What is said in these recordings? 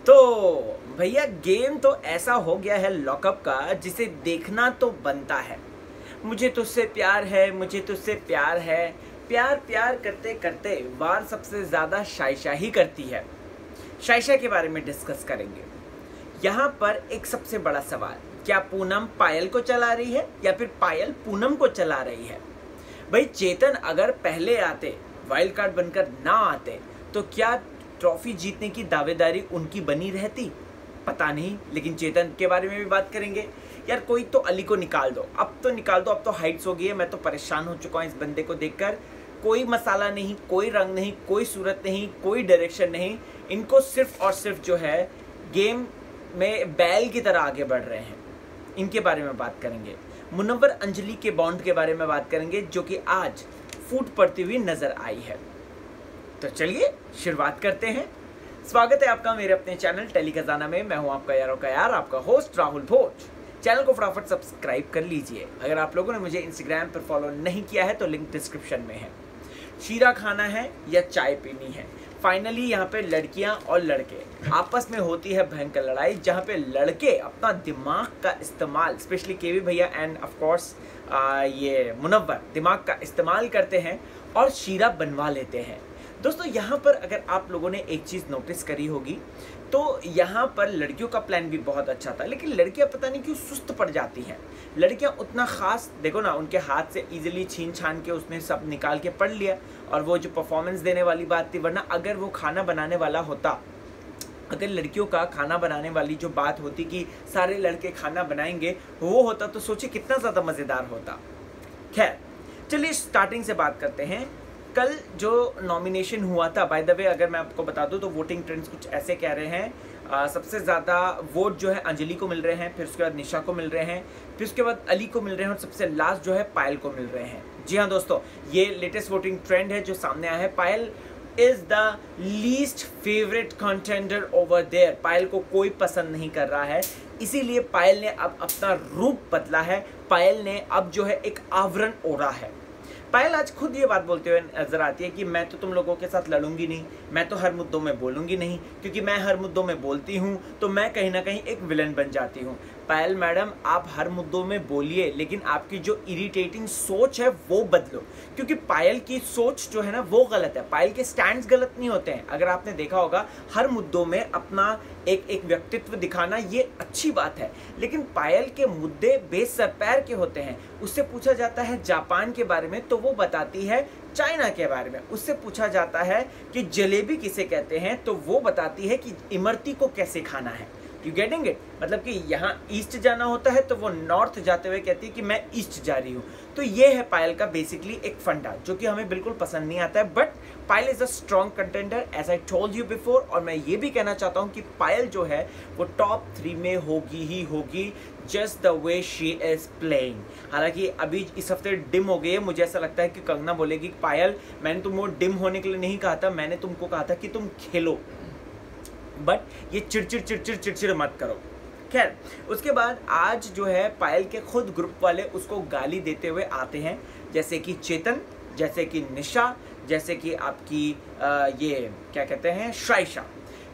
तो भैया गेम तो ऐसा हो गया है लॉकअप का, जिसे देखना तो बनता है। मुझे तुझसे प्यार है, मुझे तुझसे प्यार है, प्यार प्यार करते करते वार सबसे ज़्यादा शाइशा ही करती है। शाइशा के बारे में डिस्कस करेंगे। यहाँ पर एक सबसे बड़ा सवाल, क्या पूनम पायल को चला रही है या फिर पायल पूनम को चला रही है? भाई चेतन अगर पहले आते, वाइल्ड कार्ड बनकर ना आते, तो क्या ट्रॉफी जीतने की दावेदारी उनकी बनी रहती? पता नहीं, लेकिन चेतन के बारे में भी बात करेंगे। यार कोई तो अली को निकाल दो, अब तो निकाल दो, अब तो हाइट्स हो गई है। मैं तो परेशान हो चुका हूँ इस बंदे को देखकर। कोई मसाला नहीं, कोई रंग नहीं, कोई सूरत नहीं, कोई डायरेक्शन नहीं। इनको सिर्फ और सिर्फ जो है गेम में बैल की तरह आगे बढ़ रहे हैं। इनके बारे में बात करेंगे। मुनव्वर अंजलि के बॉन्ड के बारे में बात करेंगे, जो कि आज फूट पड़ती हुई नजर आई है। तो चलिए शुरुआत करते हैं। स्वागत है आपका मेरे अपने चैनल टेली खजाना में। मैं हूं आपका यारों का यार, आपका होस्ट राहुल भोज। चैनल को फटाफट सब्सक्राइब कर लीजिए। अगर आप लोगों ने मुझे इंस्टाग्राम पर फॉलो नहीं किया है तो लिंक डिस्क्रिप्शन में है। शीरा खाना है या चाय पीनी है? फाइनली यहाँ पे लड़कियां और लड़के आपस में होती है भयंकर लड़ाई, जहाँ पे लड़के अपना दिमाग का इस्तेमाल, स्पेशली केवी भैया एंड ऑफ कोर्स ये मुनव्वर, दिमाग का इस्तेमाल करते हैं और शीरा बनवा लेते हैं। दोस्तों यहाँ पर अगर आप लोगों ने एक चीज़ नोटिस करी होगी तो यहाँ पर लड़कियों का प्लान भी बहुत अच्छा था, लेकिन लड़कियाँ पता नहीं क्यों सुस्त पड़ जाती हैं। लड़कियाँ उतना खास, देखो ना, उनके हाथ से इजीली छीन छान के उसने सब निकाल के पढ़ लिया, और वो जो परफॉर्मेंस देने वाली बात थी, वरना अगर वो खाना बनाने वाला होता, अगर लड़कियों का खाना बनाने वाली जो बात होती कि सारे लड़के खाना बनाएंगे, वो होता तो सोचिए कितना ज़्यादा मज़ेदार होता। खैर चलिए स्टार्टिंग से बात करते हैं। कल जो नॉमिनेशन हुआ था, बाय द वे अगर मैं आपको बता दूं तो वोटिंग ट्रेंड्स कुछ ऐसे कह रहे हैं। सबसे ज़्यादा वोट जो है अंजलि को मिल रहे हैं, फिर उसके बाद निशा को मिल रहे हैं, फिर उसके बाद अली को मिल रहे हैं, और सबसे लास्ट जो है पायल को मिल रहे हैं। जी हाँ दोस्तों, ये लेटेस्ट वोटिंग ट्रेंड है जो सामने आया है। Payal is the least favourite contender over there. Payal को कोई पसंद नहीं कर रहा है, इसीलिए पायल ने अब अपना रूप बदला है। पायल ने अब जो है एक आवरण ओढ़ा है। पायल आज खुद ये बात बोलते हुए नजर आती है कि मैं तो तुम लोगों के साथ लड़ूंगी नहीं, मैं तो हर मुद्दों में बोलूंगी नहीं, क्योंकि मैं हर मुद्दों में बोलती हूँ तो मैं कहीं ना कहीं एक विलन बन जाती हूँ। पायल मैडम, आप हर मुद्दों में बोलिए, लेकिन आपकी जो इरिटेटिंग सोच है वो बदलो, क्योंकि पायल की सोच जो है ना वो गलत है। पायल के स्टैंड्स गलत नहीं होते हैं। अगर आपने देखा होगा, हर मुद्दों में अपना एक व्यक्तित्व दिखाना ये अच्छी बात है, लेकिन पायल के मुद्दे बेसर पैर के होते हैं। उससे पूछा जाता है जापान के बारे में तो वो बताती है चाइना के बारे में। उससे पूछा जाता है कि जलेबी किसे कहते हैं तो वो बताती है कि इमरती को कैसे खाना है। You getting it? मतलब कि यहाँ ईस्ट जाना होता है तो वो नॉर्थ जाते हुए कहती है कि मैं ईस्ट जा रही हूँ। तो ये है पायल का बेसिकली एक फंडा, जो कि हमें बिल्कुल पसंद नहीं आता है। But Payal is a strong contender, as I told you before. और मैं ये भी कहना चाहता हूँ कि पायल जो है वो टॉप 3 में होगी ही होगी, just the way she is playing. हालांकि अभी इस हफ्ते डिम हो गई है, मुझे ऐसा लगता है कि कंगना बोलेगी पायल मैंने तुमको डिम होने के लिए नहीं कहा था, मैंने तुमको कहा था कि तुम खेलो, बट ये चिड़चिड़ मत करो। खैर उसके बाद आज जो है पायल के खुद ग्रुप वाले उसको गाली देते हुए आते हैं, जैसे कि चेतन, जैसे कि निशा, जैसे कि आपकी ये क्या कहते हैं शाइशा।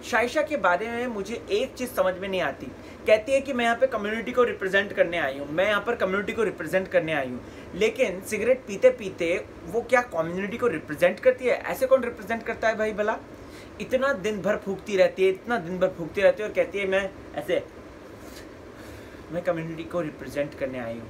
शाइशा के बारे में मुझे एक चीज़ समझ में नहीं आती। कहती है कि मैं यहाँ पे कम्युनिटी को रिप्रेजेंट करने आई हूँ, मैं यहाँ पर कम्युनिटी को रिप्रेजेंट करने आई हूँ, लेकिन सिगरेट पीते पीते वो क्या कम्युनिटी को रिप्रेजेंट करती है? ऐसे कौन रिप्रेजेंट करता है भाई भला? इतना दिन भर फूकती रहती है, इतना दिन भर फूकती रहती है, और कहती है मैं कम्युनिटी को रिप्रेजेंट करने आई हूँ,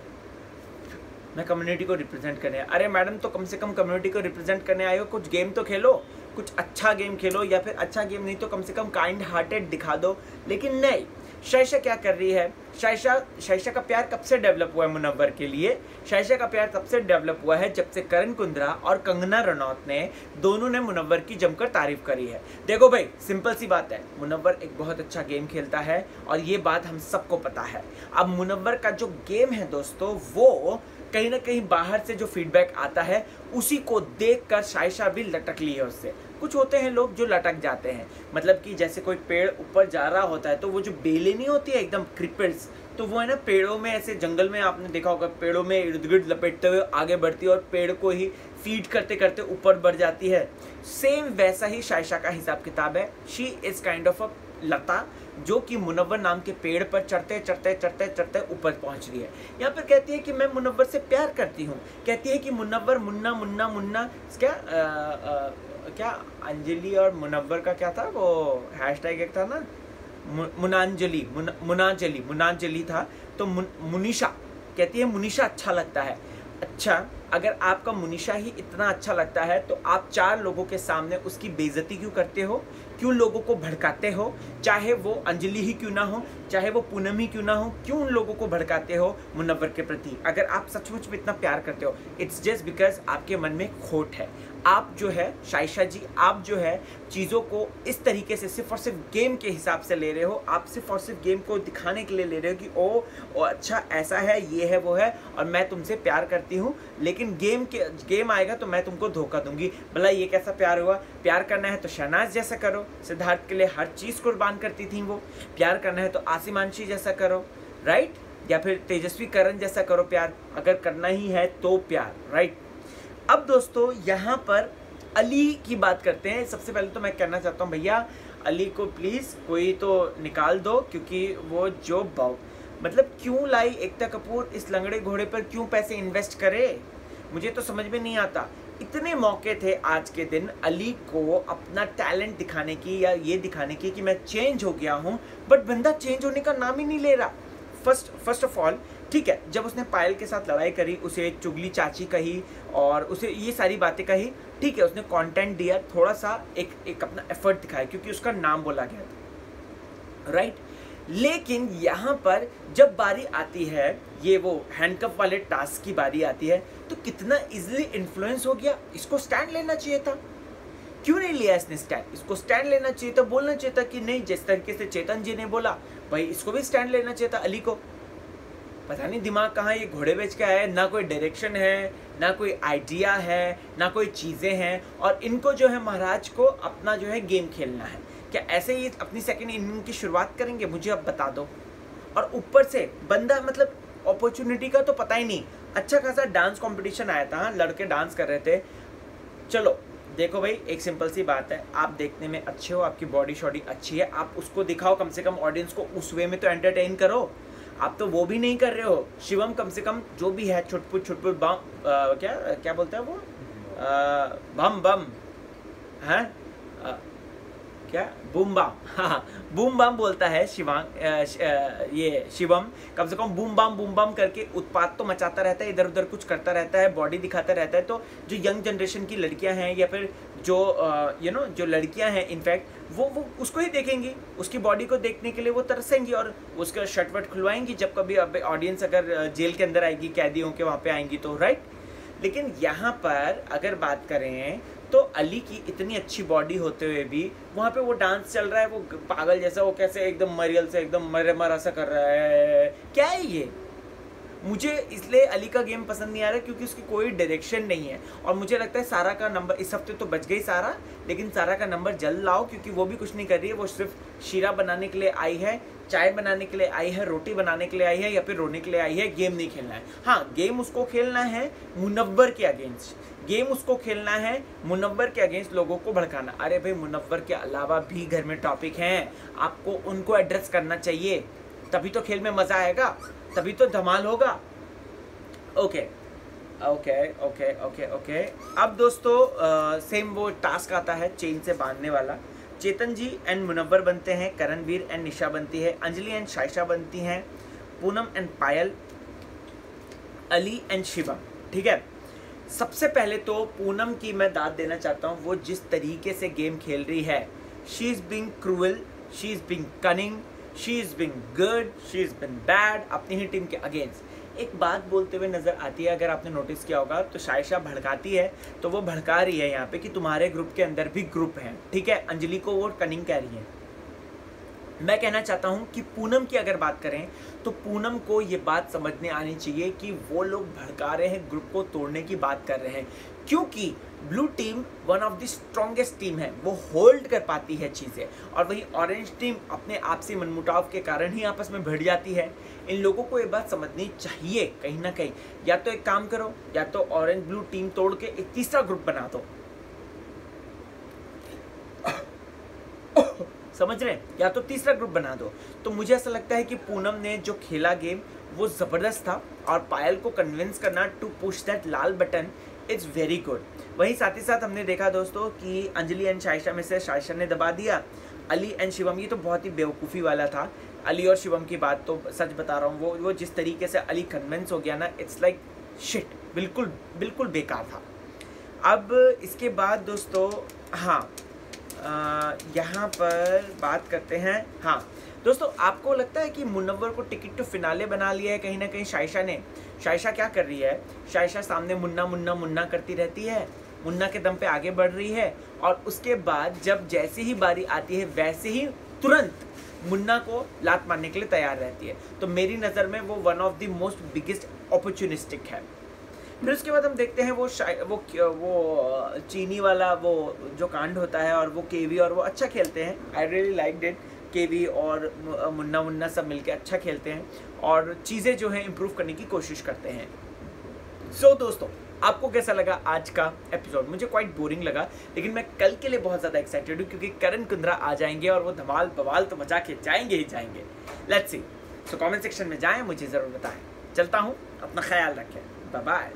मैं कम्युनिटी को रिप्रेजेंट करने। अरे मैडम, तो कम से कम कम्युनिटी को रिप्रेजेंट करने आए हो, कुछ गेम तो खेलो, कुछ अच्छा गेम खेलो, या फिर अच्छा गेम नहीं तो कम से कम काइंड हार्टेड दिखा दो। लेकिन नहीं, शाइशा क्या कर रही है? शाइशा का प्यार कब से डेवलप हुआ है मुनव्वर के लिए? शाइशा का प्यार तब से डेवलप हुआ है जब से करण कुंद्रा और कंगना रनौत ने दोनों ने मुनव्वर की जमकर तारीफ करी है। देखो भाई, सिंपल सी बात है, मुनव्वर एक बहुत अच्छा गेम खेलता है और ये बात हम सबको पता है। अब मुनव्वर का जो गेम है दोस्तों, वो कहीं ना कहीं बाहर से जो फीडबैक आता है उसी को देखकर शाइशा भी लटक ली है उससे। कुछ होते हैं लोग जो लटक जाते हैं, मतलब कि जैसे कोई पेड़ ऊपर जा रहा होता है तो वो जो बेलें नहीं होती है एकदम क्रिपर्स, तो वो है ना पेड़ों में, ऐसे जंगल में आपने देखा होगा पेड़ों में इर्द गिर्द लपेटते हुए आगे बढ़ती है और पेड़ को ही फीड करते करते ऊपर बढ़ जाती है। सेम वैसा ही शाइशा का हिसाब किताब है। She is kind of a Lata जो कि मुनव्वर नाम के पेड़ पर चढ़ते चढ़ते चढ़ते चढ़ते ऊपर पहुंच रही है। यहाँ पर कहती है कि मैं मुनव्वर से प्यार करती हूँ। कहती है कि मुनव्वर मुन्ना मुन्ना मुन्ना क्या क्या अंजलि और मुनव्वर का क्या था वो हैशटैग एक था ना, मुनांजलि मुनांजलि था, तो मुनीशा कहती है मुनीशा अच्छा लगता है। अच्छा, अगर आपका मुनीशा ही इतना अच्छा लगता है तो आप 4 लोगों के सामने उसकी बेइज्जती क्यों करते हो, क्यों लोगों को भड़काते हो, चाहे वो अंजलि ही क्यों ना हो, चाहे वो पूनम ही क्यों ना हो, क्यों उन लोगों को भड़काते हो मुनव्वर के प्रति? अगर आप सचमुच में इतना प्यार करते हो, इट्स जस्ट बिकॉज आपके मन में खोट है। आप जो है शाइशा जी, आप जो है चीज़ों को इस तरीके से सिर्फ और सिर्फ गेम के हिसाब से ले रहे हो, आप सिर्फ और सिर्फ गेम को दिखाने के लिए ले रहे हो कि ओ अच्छा ऐसा है, ये है, वो है और मैं तुमसे प्यार करती हूँ, लेकिन गेम आएगा तो मैं तुमको धोखा दूंगी। भला ये कैसा प्यार हुआ? प्यार करना है तो शहनाज जैसा करो, सिद्धार्थ के लिए हर चीज़ कुर्बान करती थी वो। प्यार करना है तो आसिमांशी जैसा करो, राइट, या फिर तेजस्वी करण जैसा करो प्यार, अगर करना ही है तो प्यार, राइट। अब दोस्तों यहाँ पर अली की बात करते हैं। सबसे पहले तो मैं कहना चाहता हूँ भैया अली को प्लीज़ कोई तो निकाल दो, क्योंकि वो जो मतलब क्यों लाई एकता कपूर इस लंगड़े घोड़े पर, क्यों पैसे इन्वेस्ट करे, मुझे तो समझ में नहीं आता। इतने मौके थे आज के दिन अली को अपना टैलेंट दिखाने की या ये दिखाने की कि मैं चेंज हो गया हूँ, बट बंदा चेंज होने का नाम ही नहीं ले रहा। फर्स्ट ऑफ ऑल ठीक है, जब उसने पायल के साथ लड़ाई करी, उसे चुगली चाची कही और उसे ये सारी बातें कही, ठीक है, उसने कंटेंट दिया, थोड़ा सा एक अपना एफर्ट दिखाया क्योंकि उसका नाम बोला गया था, राइट। लेकिन यहाँ पर जब बारी आती है ये वो हैंडकफ वाले टास्क की बारी आती है तो कितना इजीली इन्फ्लुएंस हो गया। इसको स्टैंड लेना चाहिए था, क्यों नहीं लिया इसने स्टैंड? इसको स्टैंड लेना चाहिए था, बोलना चाहिए था कि नहीं, जिस तरीके से चेतन जी ने बोला भाई इसको भी स्टैंड लेना चाहिए था अली को। पता नहीं दिमाग कहाँ ये घोड़े बेच के आया है, ना कोई डायरेक्शन है, ना कोई आइडिया है, ना कोई चीज़ें हैं, और इनको जो है महाराज को अपना जो है गेम खेलना है। क्या ऐसे ही अपनी सेकंड इनिंग की शुरुआत करेंगे? मुझे अब बता दो। और ऊपर से बंदा मतलब अपॉर्चुनिटी का तो पता ही नहीं। अच्छा खासा डांस कंपटीशन आया था, लड़के डांस कर रहे थे। चलो देखो भाई, एक सिंपल सी बात है, आप देखने में अच्छे हो, आपकी बॉडी शॉडी अच्छी है, आप उसको दिखाओ, कम से कम ऑडियंस को उस वे में तो एंटरटेन करो। आप तो वो भी नहीं कर रहे हो। शिवम कम से कम जो भी है छुटपुट बम क्या बोलते हैं वो, बम बम है क्या, बूम बम, हाँ बूम बम बोलता है ये शिवम। कम से कम बूम बम करके उत्पात तो मचाता रहता है, इधर उधर कुछ करता रहता है, बॉडी दिखाता रहता है। तो जो यंग जनरेशन की लड़कियां हैं या फिर जो जो लड़कियां हैं इनफैक्ट वो उसको ही देखेंगी, उसकी बॉडी को देखने के लिए वो तरसेंगी और उसका शर्ट वर्ट खुलवाएंगी जब कभी ऑडियंस अगर जेल के अंदर आएगी, कैदियों के वहाँ पे आएंगी तो, राइट। लेकिन यहाँ पर अगर बात करें तो अली की इतनी अच्छी बॉडी होते हुए भी वहाँ पे वो डांस चल रहा है, वो पागल जैसा, वो कैसे एकदम मरियल से एकदम मरा सा कर रहा है। क्या है ये? मुझे इसलिए अली का गेम पसंद नहीं आ रहा क्योंकि उसकी कोई डायरेक्शन नहीं है। और मुझे लगता है सारा का नंबर इस हफ्ते तो बच गई सारा, लेकिन सारा का नंबर जल्द लाओ क्योंकि वो भी कुछ नहीं कर रही है। वो सिर्फ शीरा बनाने के लिए आई है, चाय बनाने के लिए आई है, रोटी बनाने के लिए आई है या फिर रोने के लिए आई है। गेम नहीं खेलना है। हाँ, गेम उसको खेलना है मुनव्वर के अगेंस्ट, गेम उसको खेलना है मुनव्वर के अगेंस्ट, लोगों को भड़काना। अरे भाई, मुनव्वर के अलावा भी घर में टॉपिक हैं, आपको उनको एड्रेस करना चाहिए, तभी तो खेल में मजा आएगा, तभी तो धमाल होगा। Okay okay okay okay okay. अब दोस्तों सेम वो टास्क आता है चेन से बांधने वाला। चेतन जी एंड मुनव्वर बनते हैं, करणवीर एंड निशा बनती है, अंजलि एंड शाइशा बनती हैं, Poonam and Payal, Ali and Shivam. ठीक है, सबसे पहले तो पूनम की मैं दाद देना चाहता हूँ। वो जिस तरीके से गेम खेल रही है, she is being cruel, she is being cunning, she is being good, she is being bad अपनी ही टीम के अगेंस्ट। एक बात बोलते हुए नजर आती है, अगर आपने नोटिस किया होगा तो शाइशा भड़काती है, तो वो भड़का रही है यहाँ पे कि तुम्हारे ग्रुप के अंदर भी ग्रुप हैं। ठीक है, अंजलि को वो कनिंग कह रही है, मैं कहना चाहता हूं कि पूनम की अगर बात करें तो पूनम को ये बात समझने आनी चाहिए कि वो लोग भड़का रहे हैं, ग्रुप को तोड़ने की बात कर रहे हैं, क्योंकि blue team one of the strongest team है, वो होल्ड कर पाती है चीज़ें, और वही ऑरेंज टीम अपने आपसी मनमुटाव के कारण ही आपस में भिड़ जाती है। इन लोगों को ये बात समझनी चाहिए कहीं ना कहीं, या तो एक काम करो, या तो ऑरेंज ब्लू टीम तोड़ के एक तीसरा ग्रुप बना दो, समझ रहे हैं, या तो तीसरा ग्रुप बना दो। तो मुझे ऐसा लगता है कि पूनम ने जो खेला गेम वो ज़बरदस्त था, और पायल को कन्विंस करना टू पुश दैट लाल बटन इट्स वेरी गुड। वहीं साथ ही साथ हमने देखा दोस्तों कि अंजलि एंड शाइशा में से शाइशा ने दबा दिया, अली एंड शिवम, ये तो बहुत ही बेवकूफ़ी वाला था। अली और शिवम की बात तो सच बता रहा हूँ, वो जिस तरीके से अली कन्विंस हो गया ना, इट्स लाइक शिट, बिल्कुल बिल्कुल बेकार था। अब इसके बाद दोस्तों हाँ, यहाँ पर बात करते हैं। हाँ दोस्तों, आपको लगता है कि मुन्नवर को टिकट टू फिनाले बना लिया है कहीं ना कहीं शाइशा ने? शाइशा क्या कर रही है? शाइशा सामने मुन्ना मुन्ना मुन्ना करती रहती है, मुन्ना के दम पे आगे बढ़ रही है, और उसके बाद जब जैसे ही बारी आती है वैसे ही तुरंत मुन्ना को लात मारने के लिए तैयार रहती है। तो मेरी नज़र में वो one of the most biggest opportunistic है। फिर उसके बाद हम देखते हैं वो चीनी वाला वो जो कांड होता है, और वो केवी और वो अच्छा खेलते हैं। I really like it. KV और मुन्ना मुन्ना सब मिलके अच्छा खेलते हैं और चीज़ें जो है इम्प्रूव करने की कोशिश करते हैं। सो दोस्तों, आपको कैसा लगा आज का एपिसोड? मुझे क्वाइट बोरिंग लगा, लेकिन मैं कल के लिए बहुत ज़्यादा एक्साइटेड हूँ, क्योंकि करण कुंद्रा आ जाएंगे और वो धमाल बवाल तो मचा के जाएंगे ही जाएंगे। Let's see. So comment section में जाएं, मुझे ज़रूर बताएं। चलता हूँ, अपना ख्याल रखें, बाय बाय।